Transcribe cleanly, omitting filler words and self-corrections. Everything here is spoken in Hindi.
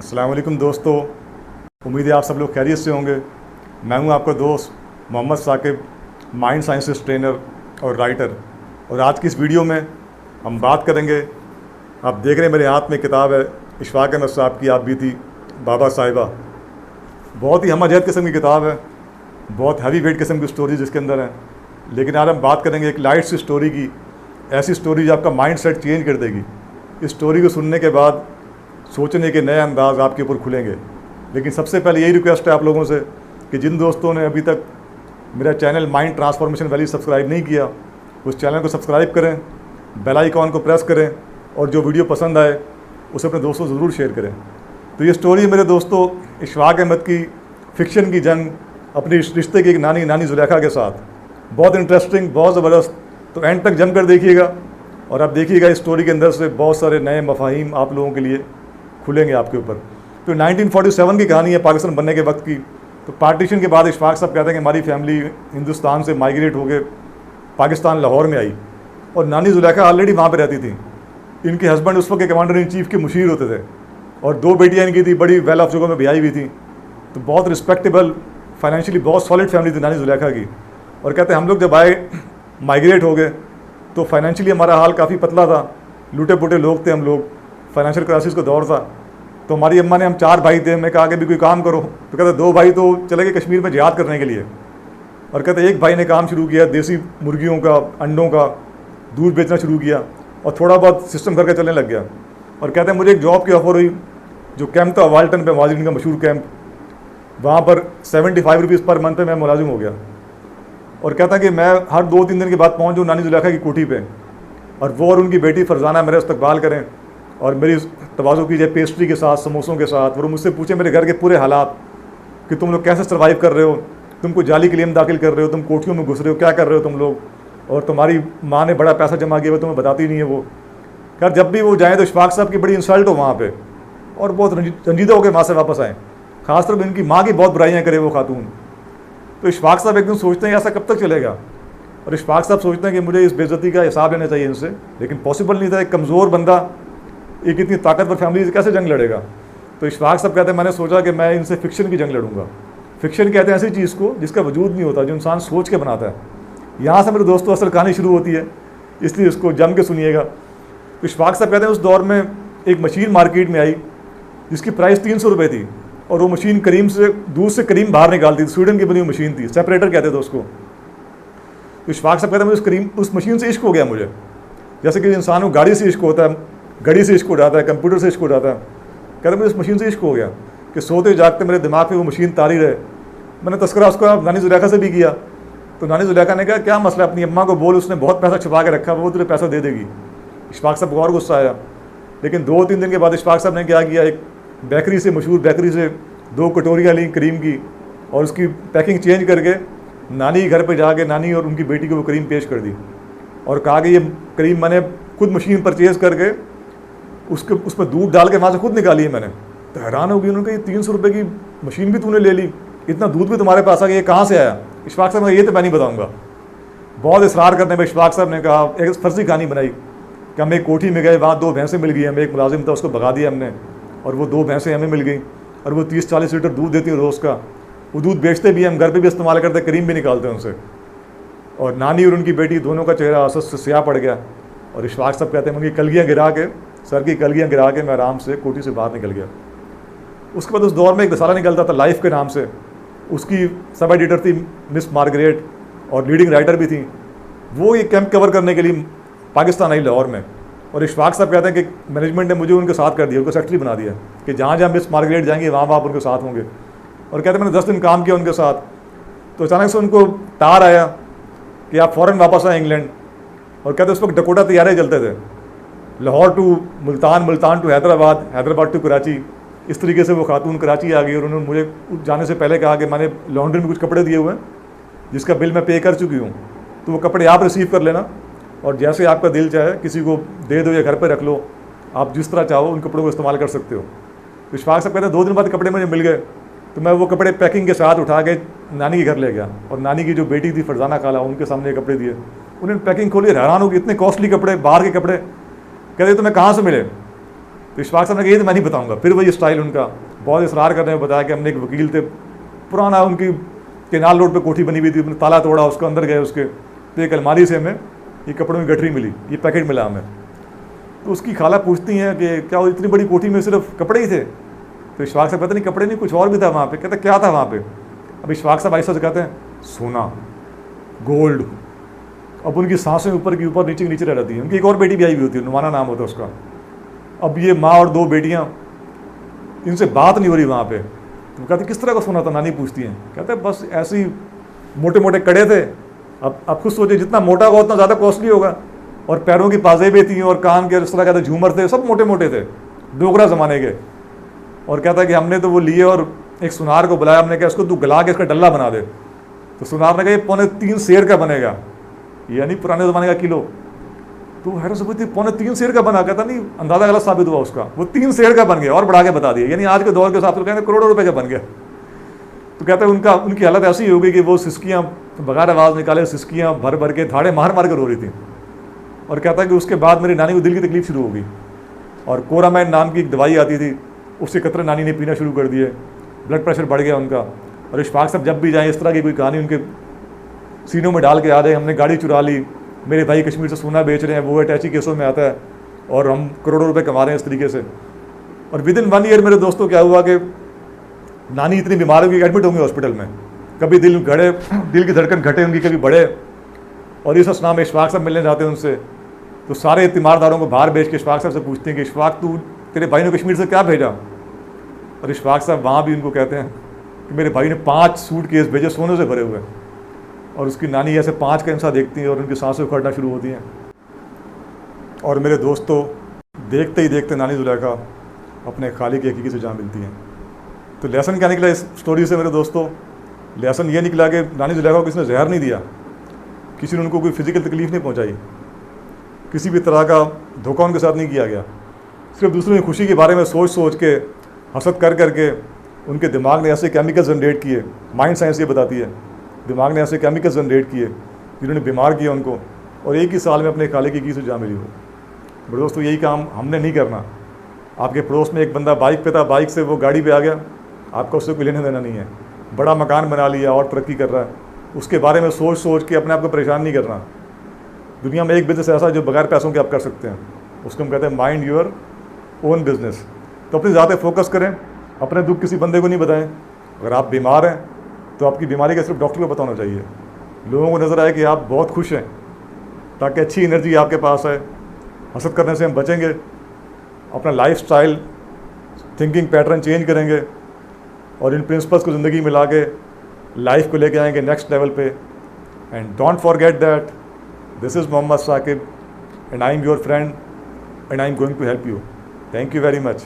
अस्सलाम वालेकुम दोस्तों, उम्मीद है आप सब लोग खैरियत से होंगे। मैं हूं आपका दोस्त Mohammed Saqib, mind sciences trainer और राइटर। और आज की इस वीडियो में हम बात करेंगे, आप देख रहे हैं मेरे हाथ में किताब है इशफाक अहमद साहब की, आप भी थी बाबा साहिबा। बहुत ही हमअज़हद किस्म की किताब है, बहुत हैवी वेट किस्म की स्टोरी जिसके अंदर है। लेकिन आज हम बात करेंगे एक लाइट सी स्टोरी की, ऐसी स्टोरी जो आपका माइंड सेट चेंज कर देगी। इस स्टोरी को सुनने के बाद सोचने के नए अंदाज आपके ऊपर खुलेंगे। लेकिन सबसे पहले यही रिक्वेस्ट है आप लोगों से कि जिन दोस्तों ने अभी तक मेरा channel mind transformation valley subscribe नहीं किया, उस चैनल को सब्सक्राइब करें, बेल आइकॉन को प्रेस करें और जो वीडियो पसंद आए उसे अपने दोस्तों से ज़रूर शेयर करें। तो ये स्टोरी है मेरे दोस्तों इशफाक अहमद की, फिक्शन की जंग अपने रिश्ते की एक नानी जुलेखा के साथ। बहुत इंटरेस्टिंग, बहुत ज़बरदस्त। तो एंड तक जम कर देखिएगा और आप देखिएगा इस स्टोरी के अंदर से बहुत सारे नए मफाहिम आप लोगों के लिए खुलेंगे आपके ऊपर। तो 1947 की कहानी है, पाकिस्तान बनने के वक्त की। तो पार्टीशन के बाद इशफाक साहब कहते हैं कि हमारी फैमिली हिंदुस्तान से माइग्रेट होकर पाकिस्तान लाहौर में आई और नानी जुलेखा ऑलरेडी वहाँ पे रहती थी। इनके हस्बैंड उस वक्त के कमांडर इन चीफ के मुशीर होते थे और 2 बेटियाँ इनकी थी, बड़ी वेल ऑफ जगह में ब्याही हुई थी। तो बहुत रिस्पेक्टेबल, फाइनेंशियली बहुत सॉलिड फैमिली थी नानी जुलेखा की। और कहते हैं हम लोग जब आए, माइग्रेट हो गए, तो फाइनेंशियली हमारा हाल काफ़ी पतला था, लूटे पुटे लोग थे हम लोग, फाइनेंशियल क्राइसिस का दौर था। तो हमारी अम्मा ने, हम 4 भाई थे, हमने कहा कि भी कोई काम करो। तो कहते 2 भाई तो चले गए कश्मीर में जिहाद करने के लिए। और कहते एक भाई ने काम शुरू किया, देसी मुर्गियों का, अंडों का दूध बेचना शुरू किया और थोड़ा बहुत सिस्टम करके चलने लग गया। और कहते हैं मुझे एक जॉब की ऑफ़र हुई, जो कैंप था वाल्टन पे, मुहाजिरीन का मशहूर कैंप, वहाँ पर 75 रुपीज़ पर मंथ पे मैं मुलाजिम हो गया। और कहता कि मैं हर 2-3 दिन के बाद पहुँच जाऊँ नानी जुलेखा की कोठी पे, और वो और उनकी बेटी फरजाना मेरा इस्तकबाल करें और मेरी तवाज़ो की जाए पेस्ट्री के साथ, समोसों के साथ। और मुझसे पूछे मेरे घर के पूरे हालात कि तुम लोग कैसे सर्वाइव कर रहे हो, तुमको जाली क्लेम दाखिल कर रहे हो, तुम कोठियों में घुस रहे हो, क्या कर रहे हो तुम लोग, और तुम्हारी माँ ने बड़ा पैसा जमा किया हुआ, तुम्हें बताती नहीं है वो। खैर जब भी वो जाएँ तो इशफाक साहब की बड़ी इंसल्ट हो वहाँ पर, और बहुत रंजीदा होकर वहाँ से वापस आएँ। ख़ासतौर पर इनकी माँ की बहुत बुराइयाँ करे वो खातून। तो इशफाक साहब एक दिन सोचते हैं ऐसा कब तक चलेगा, और इशफाक साहब सोचते हैं कि मुझे इस बेइज्जती का हिसाब लेना चाहिए इनसे। लेकिन पॉसिबल नहीं था, एक कमज़ोर बंदा एक इतनी ताकतवर फैमिली से कैसे जंग लड़ेगा। तो इशफाक साहब कहते हैं मैंने सोचा कि मैं इनसे फ़िक्शन की जंग लड़ूंगा। फ़िक्शन कहते हैं ऐसी चीज़ को जिसका वजूद नहीं होता, जो इंसान सोच के बनाता है। यहाँ से मेरे दोस्तों असल कहानी शुरू होती है, इसलिए इसको जम के सुनिएगा। तो इशफाक साहब कहते हैं उस दौर में एक मशीन मार्केट में आई जिसकी प्राइस 300 रुपये थी, और वो मशीन करीम से, दूध से करीम बाहर निकालती थी। स्वीडन की बनी हुई मशीन थी, सेपरेटर कहते थे उसको। तो इशफाक साहब कहते हैं मुझे उस मशीन से इश्क हो गया मुझे, जैसे कि इंसान को गाड़ी से इश्क होता है, घड़ी से इश्क हो जाता है, कंप्यूटर से इश्क हो जाता है। कहते मुझे उस मशीन से इश्क हो गया कि सोते जागते मेरे दिमाग में वो मशीन तारी रहे। मैंने तस्करा उसको नानी जुलेखा से भी किया। तो नानी जुलेखा ने कहा क्या मसला, अपनी अम्मा को बोल, उसने बहुत पैसा छुपा के रखा, वो तुझे पैसा दे देगी। इशफाक साहब को और गुस्सा आया। लेकिन 2-3 दिन के बाद इशफाक साहब ने क्या किया, एक बेकरी से, मशहूर बेकरी से 2 कटोरियाँ ली क्रीम की, और उसकी पैकिंग चेंज करके नानी के घर पे जाके नानी और उनकी बेटी को वो क्रीम पेश कर दी और कहा कि ये क्रीम मैंने खुद मशीन परचेज़ करके उसमें दूध डाल के वहाँ से खुद निकाली है मैंने। तो हैरान हो गई, उन्होंने कहा ये 300 रुपये की मशीन भी तूने ले ली, इतना दूध भी तुम्हारे पास आ गया, ये कहाँ से आया। इशफाक साहब ने ये तो मैं नहीं बताऊँगा। बहुत इसरार करने पर इशफाक साहब ने कहा, एक फर्जी कहानी बनाई कि हम एक कोठी में गए, वहाँ 2 भैंसें मिल गई हमें, एक मुलाजिम था उसको भगा दिया हमने, और वो 2 भैंसें हमें मिल गई, और वो 30-40 लीटर दूध देती हैं रोज़ का। वो दूध बेचते भी, हम घर पे भी इस्तेमाल करते, क्रीम भी निकालते हैं उनसे। और नानी और उनकी बेटी दोनों का चेहरा असद से स्याह पड़ गया। और इशफाक साहब कहते हैं उनकी कलगियाँ गिरा के, सर की कलगियाँ गिरा के मैं आराम से कोठी से बाहर निकल गया। उसके बाद उस दौर में एक रसाला निकलता था लाइफ के नाम से, उसकी सब एडिटर थी मिस मार्गरेट, और लीडिंग राइटर भी थी। वो ये कैंप कवर करने के लिए पाकिस्तान आई लाहौर में। और इशफाक साहब कहते हैं कि मैनेजमेंट ने मुझे उनके साथ कर दिया, उनको सेक्रेटरी बना दिया कि जहाँ जहाँ मिस मार्गरेट जाएंगे वहाँ आप उनके साथ होंगे। और कहते हैं मैंने 10 दिन काम किया उनके साथ। तो अचानक से उनको तार आया कि आप फ़ौरन वापस आए इंग्लैंड। और कहते उस वक्त डकोटा तैयारे चलते थे, Lahore to Multan, Multan to Hyderabad, Hyderabad to Karachi. इस तरीके से वो खातून कराची आ गई और उन्होंने मुझे जाने से पहले कहा कि मैंने लॉन्ड्री में कुछ कपड़े दिए हुए हैं जिसका बिल मैं पे कर चुकी हूँ, तो वो कपड़े आप रिसीव कर लेना, और जैसे आपका दिल चाहे किसी को दे दो या घर पर रख लो, आप जिस तरह चाहो उन कपड़ों को इस्तेमाल कर सकते हो। तो इशफाक साहब कहते हैं 2 दिन बाद कपड़े मुझे मिल गए, तो मैं वो कपड़े पैकिंग के साथ उठा के नानी के घर ले गया, और नानी की जो बेटी थी फरजाना खाला, उनके सामने कपड़े दिए। उन्होंने पैकिंग खोली, हैरान हो गई, इतने कॉस्टली कपड़े, बाहर के कपड़े। कहते तुम्हें कहाँ से मिले। तो इशफाक साहब ने कहा ये तो मैं नहीं बताऊँगा। फिर वही स्टाइल उनका, बहुत इसरार करने में बताया कि हमने एक वकील थे, पुराना उनकी केनाल रोड पे कोठी बनी हुई थी, हमने ताला तोड़ा, उसको अंदर गए उसके, तो एक अलमारी से हमें ये कपड़ों की गठरी मिली, ये पैकेट मिला हमें। तो उसकी खाला पूछती हैं कि क्या वो इतनी बड़ी कोठी में सिर्फ कपड़े ही थे? तो इशफाक साहब कहते नहीं कपड़े नहीं, कुछ और भी था वहाँ पे। कहते क्या था वहाँ पे? अब इशफाक साहब ऐसा से कहते हैं सोना, गोल्ड। अब उनकी सांसें ऊपर की ऊपर, नीचे की नीचे रह जाती हैं। उनकी एक और बेटी भी आई हुई होती है, नुमाना नाम होता है उसका। अब ये माँ और दो बेटियाँ, इनसे बात नहीं हो रही वहाँ पे। तो कहते किस तरह का सोना था? नानी पूछती हैं। कहते बस ऐसे ही मोटे मोटे कड़े थे। अब खुद सोचिए, जितना मोटा होगा उतना ज़्यादा कॉस्टली होगा। और पैरों की पाजेबें थी और कान के इस तरह कहते झूमर थे, सब मोटे मोटे थे, डोगरा ज़माने के। और कहता है कि हमने तो वो लिए और एक सुनार को बुलाया, हमने कहा उसको तू गला के इसका डल्ला बना दे। तो सुनार ने कहा ये 3.25 सेर का बनेगा, यानी पुराने ज़माने का किलो। तो हैरत से पूछती 3.25 सेर का बना? कहता नहीं, अंदाज़ा गलत साबित हुआ उसका, वो 3 सेर का बन गया और बढ़ा के बता दिया, यानी आज के दौर के हिसाब से कहते करोड़ों रुपए का बन गया। तो कहते हैं उनकी हालत ऐसी हो गई कि वो सिसकियाँ बगैर आवाज़ निकाले, सिसकियाँ भर भर के, धाड़े मार मार कर रो रही थी। और कहता है कि उसके बाद मेरी नानी को दिल की तकलीफ शुरू हो गई और कोरामैन नाम की एक दवाई आती थी, उसके कतरे नानी ने पीना शुरू कर दिए, ब्लड प्रेशर बढ़ गया उनका। और इशफाक साहब जब भी जाएँ इस तरह की कोई कहानी उनके सीनों में डाल के आ जाए, हमने गाड़ी चुरा ली, मेरे भाई कश्मीर से सोना बेच रहे हैं, वो अटैची केसों में आता है और हम करोड़ों रुपए कमा रहे हैं इस तरीके से। और विद इन 1 ईयर मेरे दोस्तों क्या हुआ कि नानी इतनी बीमार होगी, एडमिट होंगे हॉस्पिटल में, कभी दिल की धड़कन घटे उनकी, कभी बढ़े। और इस असना में इशफाक साहब मिलने जाते हैं उनसे, तो सारे तीमारदारों को बाहर भेज के इशफाक साहब से पूछते हैं कि इशफाक तेरे भाई ने कश्मीर से क्या भेजा? और इशफाक साहब वहाँ भी उनको कहते हैं कि मेरे भाई ने 5 सूटकेस भेजे सोने से भरे हुए। और उसकी नानी ऐसे 5 का इंसा देखती हैं और उनकी सांसें उखड़ना शुरू होती हैं। और मेरे दोस्तों, देखते ही देखते नानी जुलेखा अपने खाली की हकीकत से जहाँ मिलती हैं। तो लेसन क्या निकला इस स्टोरी से मेरे दोस्तों? लेसन ये निकला कि नानी जुलेखा को किसी ने जहर नहीं दिया, किसी ने उनको कोई फिजिकल तकलीफ नहीं पहुँचाई, किसी भी तरह का धोखा उनके साथ नहीं किया गया। सिर्फ दूसरों की खुशी के बारे में सोच सोच के, हसद कर करके उनके दिमाग ने ऐसे केमिकल्स जनरेट किए, माइंड साइंस ये बताती है, दिमाग ने ऐसे केमिकल्स जनरेट किए जिन्होंने बीमार किया उनको, और एक ही साल में अपने खाले की हकीकत से जा मिली हो। बड़े दोस्तों, यही काम हमने नहीं करना। आपके पड़ोस में एक बंदा बाइक पे था, बाइक से वो गाड़ी पे आ गया, आपका उससे कोई लेना देना नहीं है, बड़ा मकान बना लिया और तरक्की कर रहा है, उसके बारे में सोच सोच के अपने आप को परेशान नहीं करना। दुनिया में एक बिजनेस ऐसा है जो बगैर पैसों के आप कर सकते हैं, उसको हम कहते हैं माइंड योर ओन बिजनेस। तो अपनी ज़्यादा फोकस करें, अपने दुख किसी बंदे को नहीं बताएं। अगर आप बीमार हैं तो आपकी बीमारी का सिर्फ डॉक्टर को बताना चाहिए, लोगों को नज़र आए कि आप बहुत खुश हैं, ताकि अच्छी एनर्जी आपके पास आए। हसद करने से हम बचेंगे, अपना लाइफस्टाइल, थिंकिंग पैटर्न चेंज करेंगे और इन प्रिंसिपल्स को ज़िंदगी में ला के लाइफ को लेके आएंगे नेक्स्ट लेवल पे। And don't forget that this is Mohammed Saqib and I am your friend and I am going to help you. Thank you very much.